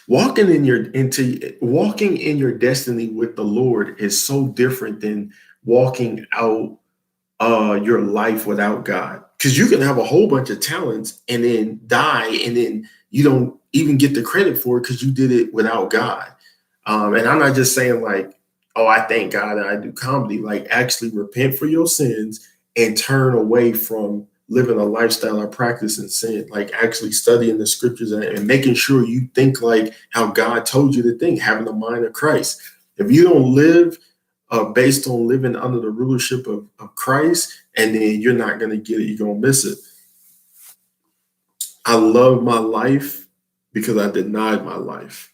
Speaker 1: Walking in your destiny with the Lord is so different than walking out your life without God. Because you can have a whole bunch of talents and then die, and then you don't even get the credit for it because you did it without God. And I'm not just saying like, oh, I thank God and I do comedy. Like, actually repent for your sins and turn away from living a lifestyle or practice in sin. Like, actually studying the scriptures and making sure you think like how God told you to think, having the mind of Christ. If you don't live based on living under the rulership of Christ, and then you're not going to get it, you're going to miss it. I love my life because I denied my life.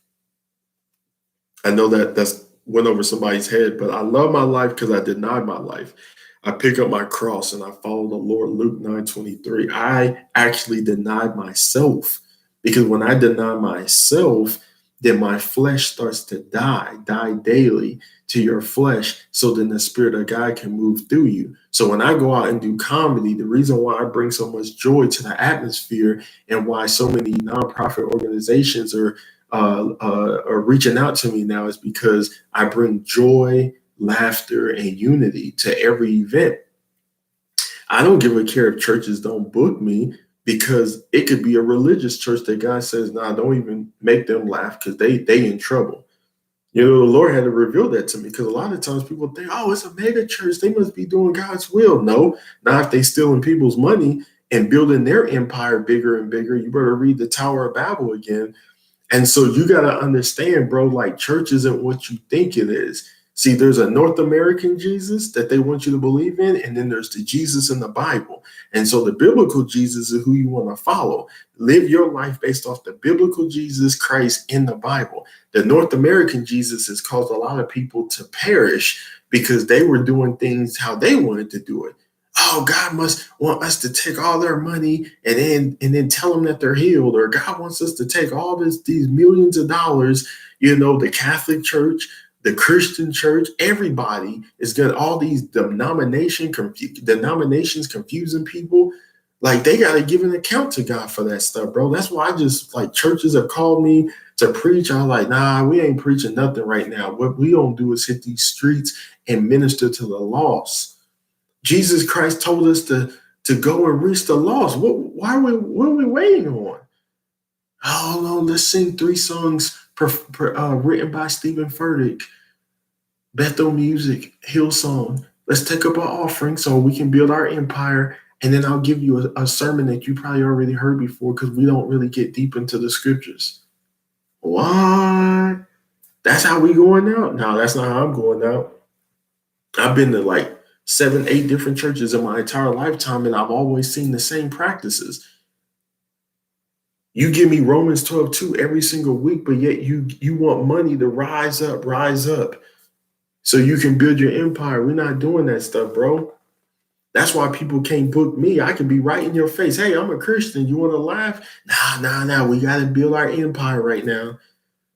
Speaker 1: I know that's went over somebody's head, but I love my life because I denied my life. I pick up my cross and I follow the Lord. Luke 9:23. I actually denied myself, because when I deny myself, then my flesh starts to die daily to your flesh. So then the Spirit of God can move through you. So when I go out and do comedy, the reason why I bring so much joy to the atmosphere and why so many nonprofit organizations are reaching out to me now is because I bring joy, laughter, and unity to every event. I don't give a care if churches don't book me, because it could be a religious church that God says, nah, don't even make them laugh because they in trouble. The Lord had to reveal that to me, because a lot of times people think, oh, it's a mega church, they must be doing God's will. No, not if they stealing people's money and building their empire bigger and bigger. You better read the Tower of Babel again. And so you got to understand, bro, like, church isn't what you think it is. See, there's a North American Jesus that they want you to believe in, and then there's the Jesus in the Bible. And so the biblical Jesus is who you want to follow. Live your life based off the biblical Jesus Christ in the Bible. The North American Jesus has caused a lot of people to perish because they were doing things how they wanted to do it. Oh, God must want us to take all their money and then tell them that they're healed, or God wants us to take all these millions of dollars. The Catholic Church, the Christian church, everybody is got all these denominations confusing people. Like, they got to give an account to God for that stuff, bro. That's why I just, like, churches have called me to preach. I'm like, nah, we ain't preaching nothing right now. What we don't do is hit these streets and minister to the lost. Jesus Christ told us to go and reach the lost. What are we waiting on? Oh, no, let's sing 3 songs written by Stephen Furtick. Bethel Music, Hillsong. Let's take up our offering so we can build our empire. And then I'll give you a sermon that you probably already heard before, because we don't really get deep into the scriptures. What? That's how we going out? No, that's not how I'm going out. I've been to like 7, 8 different churches in my entire lifetime, and I've always seen the same practices. You give me Romans 12:2 every single week, but yet you want money to rise up so you can build your empire. We're not doing that stuff, bro. That's why people can't book me. I can be right in your face. Hey, I'm a Christian. You want to laugh? Nah. We got to build our empire right now.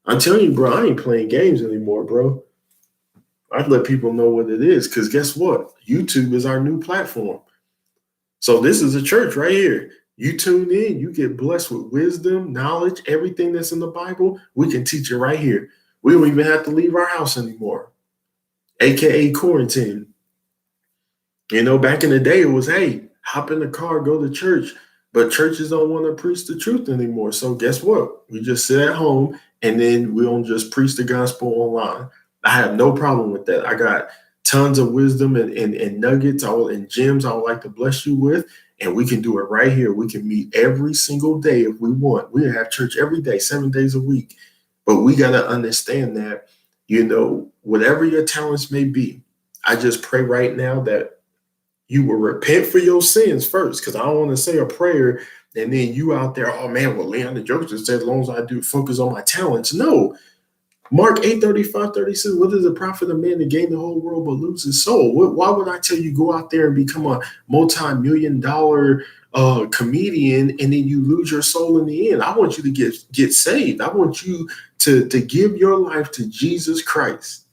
Speaker 1: I'm telling you, bro, I ain't playing games anymore, bro. I'd let people know what it is, because guess what? YouTube is our new platform. So this is a church right here. You tune in, you get blessed with wisdom, knowledge, everything that's in the Bible. We can teach it right here. We don't even have to leave our house anymore, AKA quarantine. Back in the day, it was, hey, hop in the car, go to church. But churches don't want to preach the truth anymore. So guess what? We just sit at home, and then we don't just preach the gospel online. I have no problem with that. I got tons of wisdom and nuggets and gems I would like to bless you with. And we can do it right here. We can meet every single day if we want. We have church every day, 7 days a week. But we got to understand that, whatever your talents may be, I just pray right now that you will repent for your sins first, because I don't want to say a prayer and then you out there, oh man, well, Leon the Joker said, as long as I do focus on my talents. No. Mark 8:35-36, what is the profit of man to gain the whole world but lose his soul? Why would I tell you go out there and become a multi-million-dollar comedian and then you lose your soul in the end? I want you to get saved. I want you to give your life to Jesus Christ.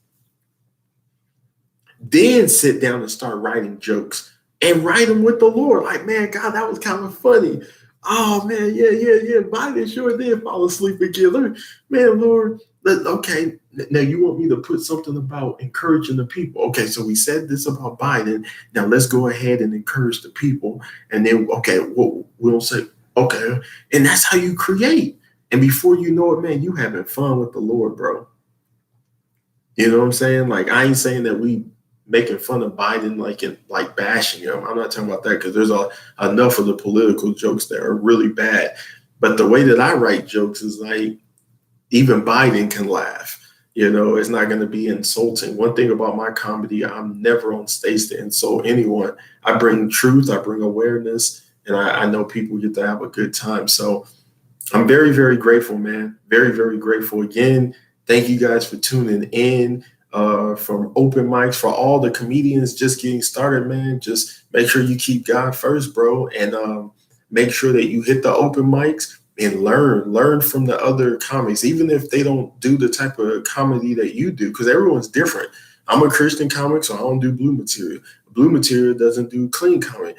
Speaker 1: Then sit down and start writing jokes and write them with the Lord. Like, man, God, that was kind of funny. Oh man, yeah. Biden sure did fall asleep again. Man, Lord, okay. Now you want me to put something about encouraging the people. Okay, so we said this about Biden. Now let's go ahead and encourage the people. And then, okay, we'll say, okay. And that's how you create. And before you know it, man, you having fun with the Lord, bro. You know what I'm saying? Like, I ain't saying that we making fun of Biden, like bashing him. I'm not talking about that, because there's enough of the political jokes that are really bad. But the way that I write jokes is like, even Biden can laugh. You know, it's not going to be insulting. One thing about my comedy, I'm never on stage to insult anyone. I bring truth, I bring awareness, and I know people get to have a good time. So I'm very, very grateful, man. Very, very grateful again. Thank you guys for tuning in, from open mics, for all the comedians just getting started, man. Just make sure you keep God first, bro. And make sure that you hit the open mics and learn from the other comics, even if they don't do the type of comedy that you do, because everyone's different. I'm a Christian comic, so I don't do blue material. Blue material doesn't do clean comedy.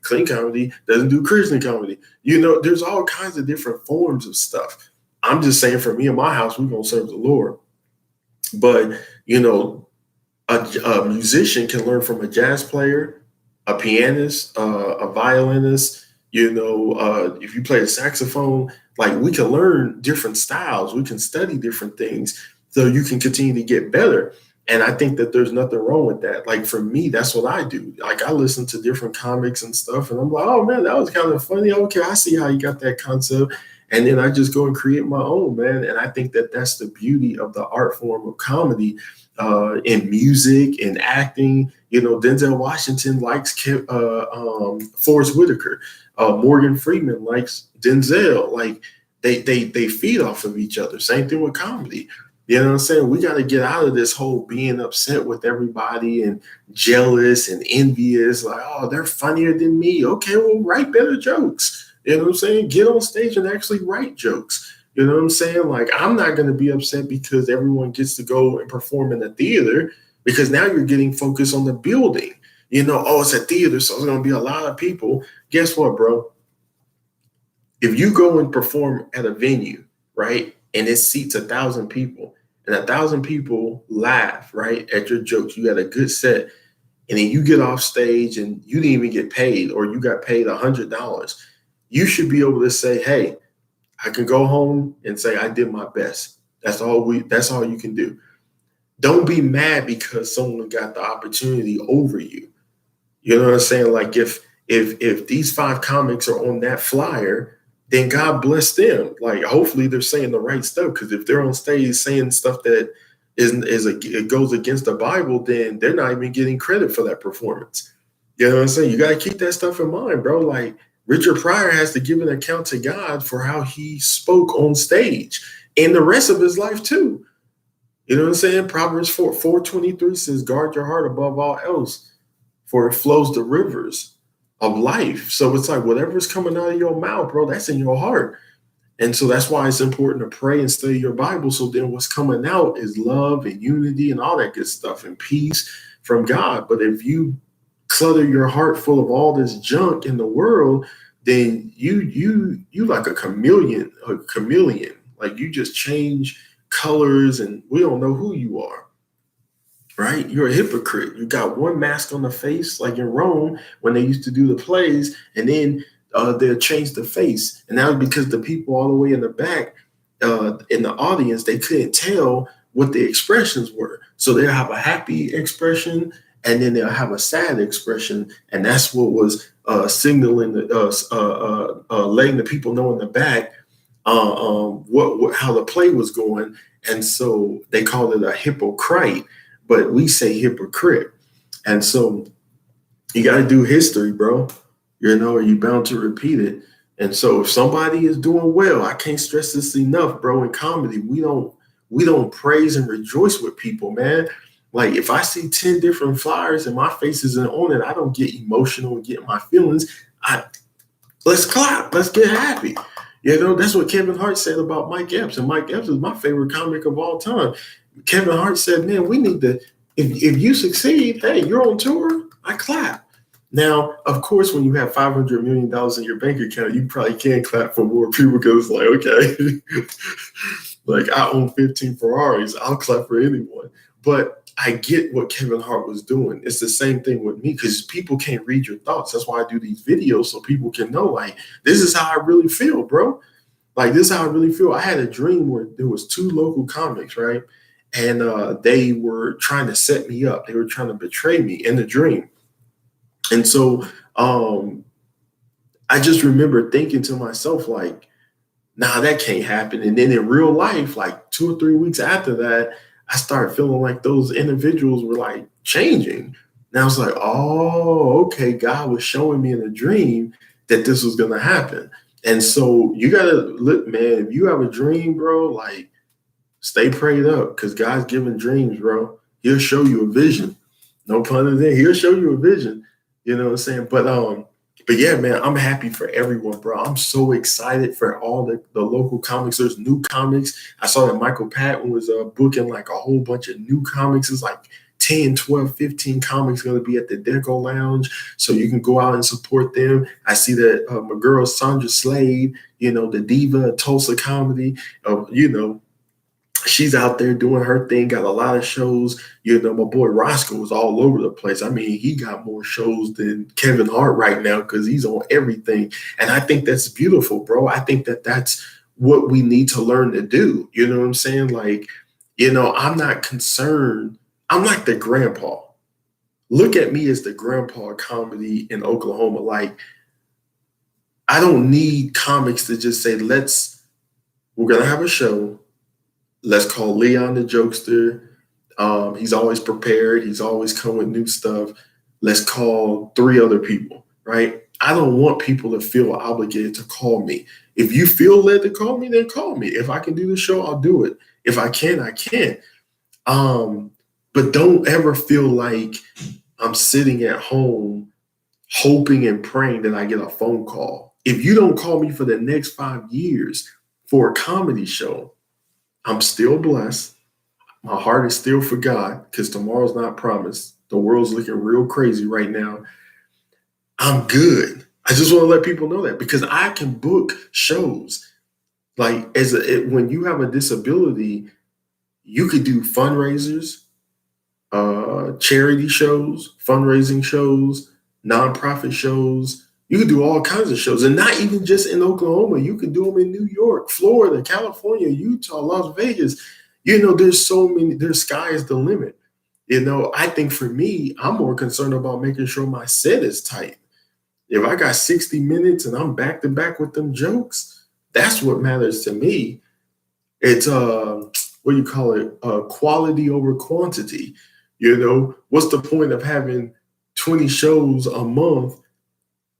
Speaker 1: Clean comedy doesn't do Christian comedy. You know, there's all kinds of different forms of stuff. I'm just saying, for me and my house, we're going to serve the Lord. But, you know, a musician can learn from a jazz player, a pianist, a violinist. You know, if you play the saxophone, like, we can learn different styles. We can study different things so you can continue to get better. And I think that there's nothing wrong with that. Like, for me, that's what I do. Like, I listen to different comics and stuff, and I'm like, oh man, that was kind of funny. Okay, I see how you got that concept. And then I just go and create my own, man. And I think that that's the beauty of the art form of comedy, in music and acting. You know, Denzel Washington likes Forrest Whitaker. Morgan Freeman likes Denzel. Like, they feed off of each other. Same thing with comedy. You know what I'm saying? We got to get out of this whole being upset with everybody and jealous and envious. Like, oh, they're funnier than me. Okay, well, write better jokes. You know what I'm saying? Get on stage and actually write jokes. You know what I'm saying? Like, I'm not going to be upset because everyone gets to go and perform in the theater, because now you're getting focused on the building. You know, oh, it's a theater, so there's going to be a lot of people. Guess what, bro? If you go and perform at a venue, right, and it seats 1,000 people, and 1,000 people laugh, right, at your jokes, you had a good set, and then you get off stage and you didn't even get paid, or you got paid $100, you should be able to say, hey, I can go home and say I did my best. That's all you can do. Don't be mad because someone got the opportunity over you. You know what I'm saying? Like, if these 5 comics are on that flyer, then God bless them. Like, hopefully they're saying the right stuff, because if they're on stage saying stuff that it goes against the Bible, then they're not even getting credit for that performance. You know what I'm saying? You got to keep that stuff in mind, bro. Like, Richard Pryor has to give an account to God for how he spoke on stage and the rest of his life too. You know what I'm saying? Proverbs 4:23 says, guard your heart above all else, for it flows the rivers of life. So it's like, whatever's coming out of your mouth, bro, that's in your heart. And so that's why it's important to pray and study your Bible. So then what's coming out is love and unity and all that good stuff and peace from God. But if you clutter your heart full of all this junk in the world, then you like a chameleon. Like, you just change colors and we don't know who you are. Right? You're a hypocrite. You got one mask on the face, like in Rome when they used to do the plays, and then they'll change the face. And that was because the people all the way in the back, in the audience, they couldn't tell what the expressions were. So they'll have a happy expression, and then they'll have a sad expression. And that's what was signaling, letting the people know in the back how the play was going. And so they called it a hypocrite, but we say hypocrite. And so you got to do history, bro. You know, or you're bound to repeat it. And so if somebody is doing well, I can't stress this enough, bro. In comedy, we don't praise and rejoice with people, man. Like, if I see 10 different flyers and my face isn't on it, I don't get emotional and get my feelings. Let's clap. Let's get happy. You know, that's what Kevin Hart said about Mike Epps. And Mike Epps is my favorite comic of all time. Kevin Hart said, man, we need to If you succeed, hey, you're on tour, I clap. Now, of course, when you have $500 million in your bank account, you probably can't clap for more people because it's like, okay, like I own 15 Ferraris, I'll clap for anyone. But I get what Kevin Hart was doing. It's the same thing with me because people can't read your thoughts. That's why I do these videos so people can know, like, this is how I really feel, bro. Like, this is how I really feel. I had a dream where there was two local comics, right? And they were trying to set me up. They were trying to betray me in the dream. And so um, I just remember thinking to myself, like, nah, that can't happen. And then in real life, like 2 or 3 weeks after that, I started feeling like those individuals were like changing. And I was like, oh, okay, God was showing me in a dream that this was gonna happen. And so you gotta look, man, if you have a dream, bro, like stay prayed up because God's giving dreams, bro. He'll show you a vision. No pun intended. He'll show you a vision. You know what I'm saying? But yeah, man, I'm happy for everyone, bro. I'm so excited for all the local comics. There's new comics. I saw that Michael Patton was booking like a whole bunch of new comics. It's like 10, 12, 15 comics going to be at the Deco Lounge. So you can go out and support them. I see that my girl Sandra Slade, the diva of Tulsa comedy, she's out there doing her thing, got a lot of shows. My boy Roscoe is all over the place. I mean, he got more shows than Kevin Hart right now because he's on everything. And I think that's beautiful, bro. I think that that's what we need to learn to do. You know what I'm saying? Like, I'm not concerned. I'm like the grandpa. Look at me as the grandpa of comedy in Oklahoma. Like, I don't need comics to just say, we're going to have a show. Let's call Leon the jokester. He's always prepared. He's always come with new stuff. Let's call 3 other people, right? I don't want people to feel obligated to call me. If you feel led to call me, then call me. If I can do the show, I'll do it. If I can, I can. But don't ever feel like I'm sitting at home hoping and praying that I get a phone call. If you don't call me for the next 5 years for a comedy show, I'm still blessed. My heart is still for God because tomorrow's not promised. The world's looking real crazy right now. I'm good. I just want to let people know that because I can book shows. Like when you have a disability, you could do fundraisers, charity shows, fundraising shows, nonprofit shows. You could do all kinds of shows, and not even just in Oklahoma. You could do them in New York, Florida, California, Utah, Las Vegas. There's so many. Their sky is the limit. I think for me, I'm more concerned about making sure my set is tight. If I got 60 minutes and I'm back to back with them jokes, that's what matters to me. It's what do you call it? Quality over quantity. What's the point of having 20 shows a month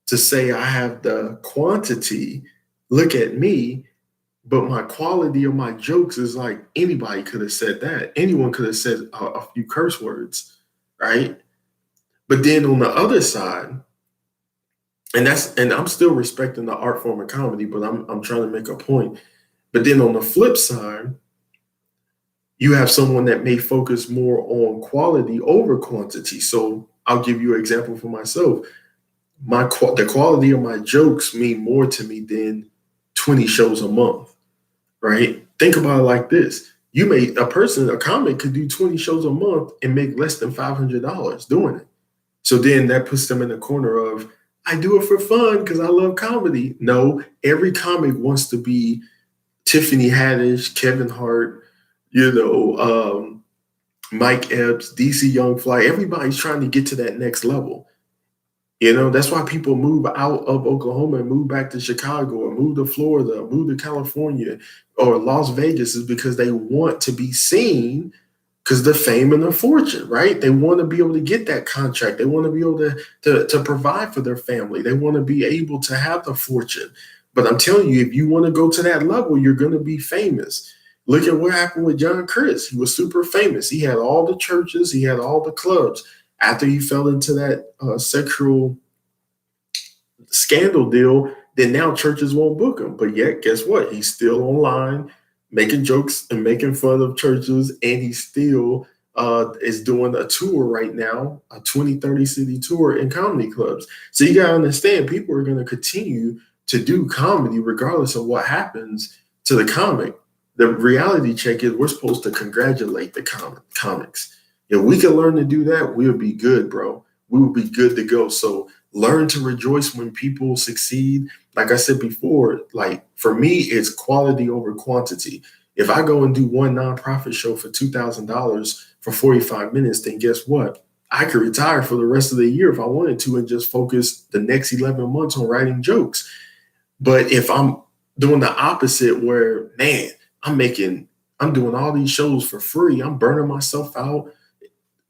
Speaker 1: to say I have the quantity? Look at me, but my quality of my jokes is like anybody could have said that. Anyone could have said a few curse words, right? But then on the other side, and I'm still respecting the art form of comedy, but I'm trying to make a point. But then on the flip side, you have someone that may focus more on quality over quantity. So I'll give you an example for myself. The quality of my jokes mean more to me than 20 shows a month, right? Think about it like this. A comic could do 20 shows a month and make less than $500 doing it. So then that puts them in the corner of, I do it for fun because I love comedy. No, every comic wants to be Tiffany Haddish, Kevin Hart, Mike Epps, DC Young Fly. Everybody's trying to get to that next level. That's why people move out of Oklahoma and move back to Chicago or move to Florida, or move to California or Las Vegas is because they want to be seen because the fame and the fortune, right? They want to be able to get that contract. They want to be able to provide for their family. They want to be able to have the fortune. But I'm telling you, if you want to go to that level, you're going to be famous. Look at what happened with John Chris. He was super famous. He had all the churches. He had all the clubs. After he fell into that sexual scandal deal, then now churches won't book him. But yet, guess what? He's still online making jokes and making fun of churches, and he's still is doing a tour right now, a 20-30 city tour in comedy clubs. So you gotta understand, people are gonna continue to do comedy regardless of what happens to the comic. The reality check is we're supposed to congratulate the comics. If we can learn to do that, we'll be good, bro. We will be good to go. So learn to rejoice when people succeed. Like I said before, like for me, it's quality over quantity. If I go and do one nonprofit show for $2,000 for 45 minutes, then guess what? I could retire for the rest of the year if I wanted to and just focus the next 11 months on writing jokes. But if I'm doing the opposite, where, man, I'm doing all these shows for free, I'm burning myself out,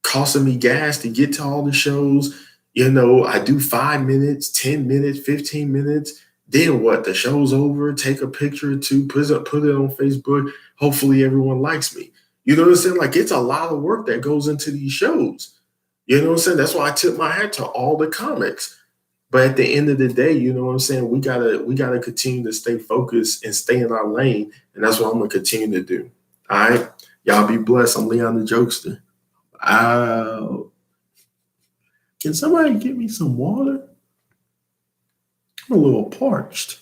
Speaker 1: costing me gas to get to all the shows. I do 5 minutes, 10 minutes, 15 minutes. Then what? The show's over, take a picture or two, put it on Facebook. Hopefully everyone likes me. You know what I'm saying? Like it's a lot of work that goes into these shows. You know what I'm saying? That's why I tip my hat to all the comics. But at the end of the day, you know what I'm saying? We gotta continue to stay focused and stay in our lane. And that's what I'm gonna continue to do. All right. Y'all be blessed. I'm Leon the Jokester. Can somebody get me some water? I'm a little parched.